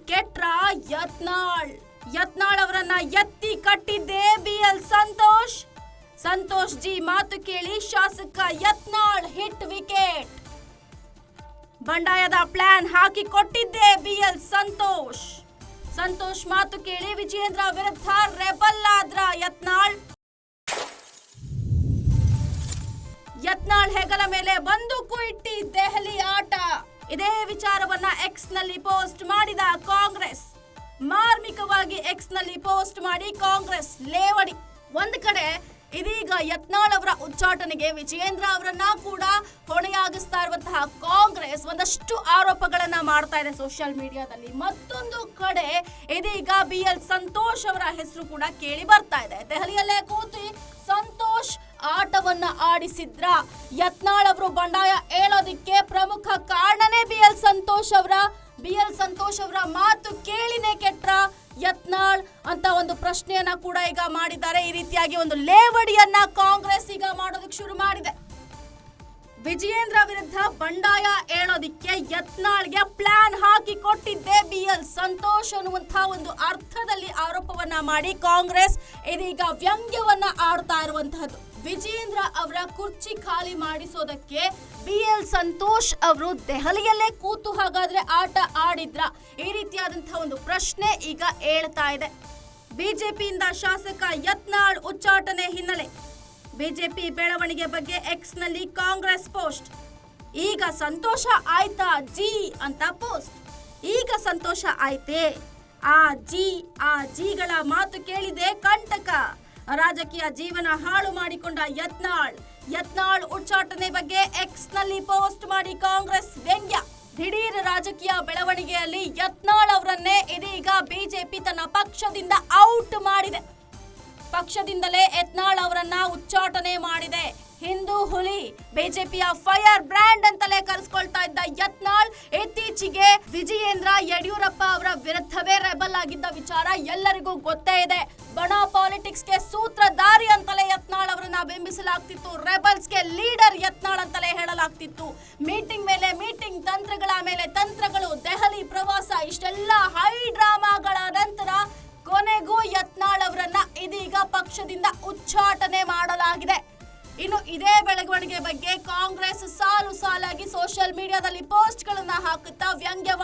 ಕೆಟ್ರ ಯತ್ನಾಳ್ ಅವರನ್ನ ಎತ್ತಿ ಕಟ್ಟಿದ್ದೇ BL Santosh G ಮಾತು ಕೇಳಿ ಶಾಸಕ ಯತ್ನಾಳ್ ಹಿಟ್ ವಿಕೆಟ್. ಬಂಡಾಯದ ಪ್ಲಾನ್ ಹಾಕಿ ಕೊಟ್ಟಿದ್ದೇ BL ಸಂತೋಷ್ ಮಾತು ಕೇಳಿ ವಿಜಯೇಂದ್ರ ವಿರುದ್ಧ ರೆಬಲ್ ಆದ್ರ ಯತ್ನಾಳ್ ಹೆಗಲ ಮೇಲೆ ಬಂದೂಕು ಇಟ್ಟಿ ದೆಹಲಿ ಆಟ. ಇದೇ ವಿಚಾರವನ್ನ ಎಕ್ಸ್ ನಲ್ಲಿ ಪೋಸ್ಟ್ ಮಾಡಿದ ಕಾಂಗ್ರೆಸ್. ಮಾರ್ಮಿಕವಾಗಿ ಎಕ್ಸ್ ನಲ್ಲಿ ಪೋಸ್ಟ್ ಮಾಡಿ ಕಾಂಗ್ರೆಸ್ ಲೇವಡಿ. ಒಂದು ಕಡೆ ಇದೀಗ ಯತ್ನಾಳ್ ಅವರ ಉಚ್ಚಾಟನೆಗೆ ವಿಜಯೇಂದ್ರ ಅವರನ್ನ ಕೂಡ ಹೊಣೆಯಾಗಿಸ್ತಾ ಇರುವಂತಹ ಕಾಂಗ್ರೆಸ್ ಒಂದಷ್ಟು ಆರೋಪಗಳನ್ನ ಮಾಡ್ತಾ ಇದೆ ಸೋಷಿಯಲ್ ಮೀಡಿಯಾದಲ್ಲಿ. ಮತ್ತೊಂದು ಕಡೆ ಇದೀಗ BL ಸಂತೋಷ್ ಅವರ ಹೆಸರು ಕೂಡ ಕೇಳಿ ಬರ್ತಾ ಇದೆ. ದೆಹಲಿಯಲ್ಲೇ ಕೂತಿ ಸಂತೋಷ್ ಆಟವನ್ನ ಆಡಿಸಿದ್ರ ಯತ್ನಾಳ್ ಅವರು ಬಂಡಾಯ ಏಳೋದಿಕ್ಕೆ ಪ್ರಮುಖ ಕಾರಣನೇ BL ಸಂತೋಷ್ ಅವರ ಮಾತು ಕೇಳಿನೇ ಕೆಟ್ರ ಯತ್ನಾಳ್ ಅಂತ ಒಂದು ಪ್ರಶ್ನೆಯನ್ನ ಕೂಡ ಈಗ ಮಾಡಿದ್ದಾರೆ. ಈ ರೀತಿಯಾಗಿ ಒಂದು ಲೇವಡಿಯನ್ನ ಕಾಂಗ್ರೆಸ್ ಈಗ ಮಾಡೋದಕ್ಕೆ ಶುರು ಮಾಡಿದೆ. ವಿಜಯೇಂದ್ರ ವಿರುದ್ಧ ಬಂಡಾಯ ಏಳೋದಿಕ್ಕೆ ಯತ್ನಾಳ್ಗೆ ಪ್ಲಾನ್ ಹಾಕಿ ಕೊಟ್ಟಿದ್ದೆ BL ಸಂತೋಷ್ ಅನ್ನುವಂತಹ ಒಂದು ಅರ್ಥದಲ್ಲಿ ಆರೋಪವನ್ನ ಮಾಡಿ ಕಾಂಗ್ರೆಸ್ ಇದೀಗ ವ್ಯಂಗ್ಯವನ್ನ ಆಡ್ತಾ ಇರುವಂತಹದ್ದು. ವಿಜಯೇಂದ್ರ ಅವರ ಕುರ್ಚಿ ಖಾಲಿ ಮಾಡಿಸೋದಕ್ಕೆ BL ಸಂತೋಷ್ ಅವರು ದೆಹಲಿಯಲ್ಲೇ ಕೂತು ಹಾಗಾದ್ರೆ ಆಟ ಆಡಿದ್ರ? ಈ ರೀತಿಯಾದಂತಹ ಒಂದು ಪ್ರಶ್ನೆ ಈಗ ಏಳ್ತಾ ಇದೆ. ಬಿಜೆಪಿಯಿಂದ ಶಾಸಕ ಯತ್ನಾಳ್ ಉಚ್ಚಾಟನೆ ಹಿನ್ನೆಲೆ ಬಿಜೆಪಿ ಬೆಳವಣಿಗೆ ಬಗ್ಗೆ ಎಕ್ಸ್ ನಲ್ಲಿ ಕಾಂಗ್ರೆಸ್ ಪೋಸ್ಟ್. ಈಗ ಸಂತೋಷ ಆಯ್ತಾ ಜಿ ಅಂತ ಪೋಸ್ಟ್. ಈಗ ಸಂತೋಷ ಆಯ್ತೆ, ಆ ಜಿಗಳ ಮಾತು ಕೇಳಿದೆ ಕಂಟಕ. ರಾಜಕೀಯ ಜೀವನ ಹಾಳು ಮಾಡಿಕೊಂಡ ಯತ್ನಾಳ್ ಉಚ್ಚಾಟನೆ ಬಗ್ಗೆ ಎಕ್ಸ್ ನಲ್ಲಿ ಪೋಸ್ಟ್ ಮಾಡಿ ಕಾಂಗ್ರೆಸ್ ವ್ಯಂಗ್ಯ. ದಿಢೀರ್ ರಾಜಕೀಯ ಬೆಳವಣಿಗೆಯಲ್ಲಿ ಯತ್ನಾಳ್ ಅವರನ್ನೇ ಇದೀಗ ಬಿಜೆಪಿ ತನ್ನ ಪಕ್ಷದಿಂದ ಔಟ್ ಮಾಡಿದೆ. ಪಕ್ಷದಿಂದಲೇ ಯತ್ನಾಳ್ ಅವರನ್ನ ಉಚ್ಚಾಟನೆ ಮಾಡಿದೆ. ಹಿಂದೂ ಹುಲಿ, ಬಿಜೆಪಿಯ ಫೈರ್ ಬ್ರ್ಯಾಂಡ್ ಅಂತಲೇ ಕರೆಸ್ಕೊಳ್ತಾ ಇದ್ದ ಯತ್ನಾಳ್ ಇತ್ತೀಚೆಗೆ ವಿಜಯೇಂದ್ರ ಯಡಿಯೂರಪ್ಪ ಅವರ ವಿರುದ್ಧವೇ ರೆಬಲ್ ಆಗಿದ್ದ ವಿಚಾರ ಎಲ್ಲರಿಗೂ ಗೊತ್ತೇ ಇದೆ. ಬಣ ಪಾಲಿಟಿಕ್ಸ್ಗೆ ಸೂತ್ರಧಾರಿ ಅಂತಲೇ ಯತ್ನಾಳ್ ಅವರನ್ನ ಬಿಂಬಿಸಲಾಗ್ತಿತ್ತು. ರೆಬಲ್ಸ್ಗೆ ಲೀಡರ್ ಯತ್ನಾಳ್ ಅಂತಲೇ ಹೇಳಲಾಗ್ತಿತ್ತು. ಮೀಟಿಂಗ್ ಮೇಲೆ ಮೀಟಿಂಗ್, ತಂತ್ರಗಳ ಮೇಲೆ ತಂತ್ರಗಳು, ದೆಹಲಿ ಪ್ರವಾಸ, ಇಷ್ಟೆಲ್ಲ ಹೈ ಡ್ರಾಮಾಗಳ ನಂತರ ಕೊನೆಗೂ ಯತ್ನಾಳ್ ಅವರನ್ನ ಇದೀಗ ಪಕ್ಷದಿಂದ ಉಚ್ಚಾಟನೆ ಮಾಡಲಾಗಿದೆ. ಇನ್ನು ಇದೇ ಬೆಳವಣಿಗೆ ಬಗ್ಗೆ ಕಾಂಗ್ರೆಸ್ ಸಾಲಾಗಿ ಸೋಷಿಯಲ್ ಮೀಡಿಯಾದಲ್ಲಿ ಪೋಸ್ಟ್ ಗಳನ್ನ ಹಾಕುತ್ತಾ ವ್ಯಂಗ್ಯವನ್ನ